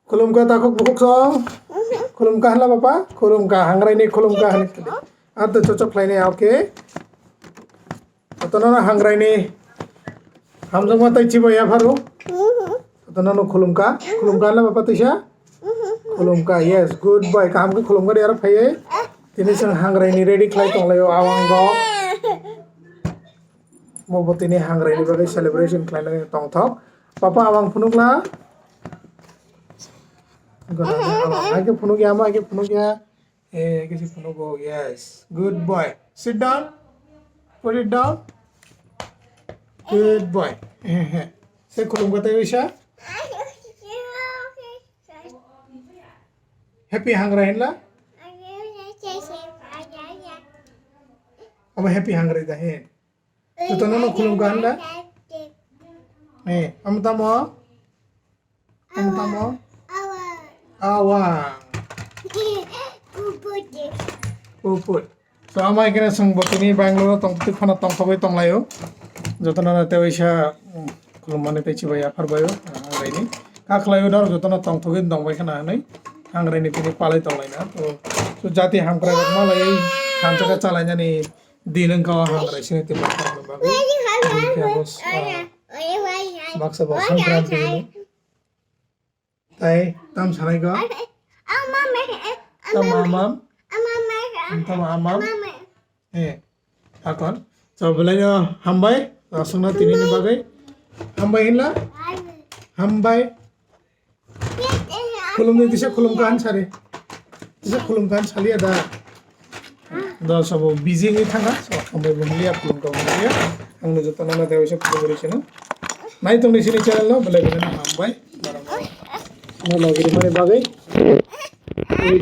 Khulumka takok bukuk song. Khulumka hala papa. Khulumka hangrai ni khulumka hani. Atau cocok lainnya oke. Atau nana hangrai ni. Hamzong mata ciba ya baru. Atau nana khulumka. Khulumka hala papa tisha. Khulumka yes good boy. Kamu ke khulumka di arah payai. Ini sang hangrai ni ready klai tong layo awang go. Mau buat ini hangrai ni bagai celebration klai lagi tong top. Papa awang punuk lah. Aja punuk ya ma, aja punuk ya. Kasi punuk go yes. Good boy. Sit down. Put it down. Good boy. Saya kulum kata Isha. Happy hangrai lah. Apa happy hangrai dah he. Itu nana kulum kan lah. Amtamo. Amtamo. Awang. Puput. So amai kena sung botini Bangalore tong tu khana tong thobai tong layo. Jotona na tewisha kulumane te chibaya pharbayo hangrai ni. Kaklayo dar jotona tong thogin dong bai khana nai. Hangrai ni tini palai tong laina. So jati hangrai ma lai hamchaka chalai ni dilang ka hangrai sini te bakar bagai. Baksa bos hangrai ni. Tai tam sarai ga. Tam amam. Tam amam. Akon. So belajar hambai. Langsung na tini ni bagai. Hambai inla. Hambai. Kulum ni tisa kulum kan sari. Tisa kulum kan sali ada. Da sabo busy ni thanga. So hambai bumliya kulum ka bumliya. Ang no jotana na dewa sa kulum ri sino. Nai tong ni sini channel no belajar na hambai. No lagi di mana bagai.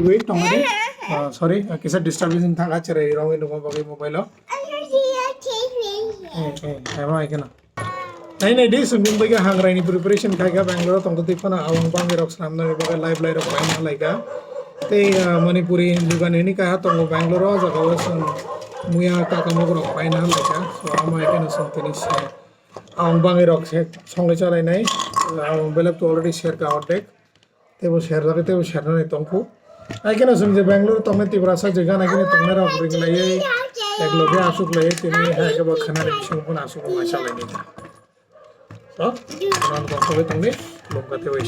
Wait tong ni. Sorry, kisah disturbance thanga cerai rong ini no bagai mobile lo. Emang ikan. Nah ini sembing baga hangrai ini preparation kaya Bangalore tong tu pun awang bang gerok selam nari baga live live rok lain laga. Te Manipuri juga ini kaya tong Bangalore aja kalau sen muya kakak mau gerok lain laga. So ama ikan sen tenis awang bang gerok song leca lain nai. Awang belap tu already share ka outtake. Te bo share lagi te bo share nai tongku. Ikan sen je Bangalore tong tu berasa jaga nai kini tong nera beri kelai. एक लोग आसुक लगे तीन है के बाद खाना ready शुरू करना आसुक माशा लेने का तो नाम तो सभी तुमने लोग करते हुए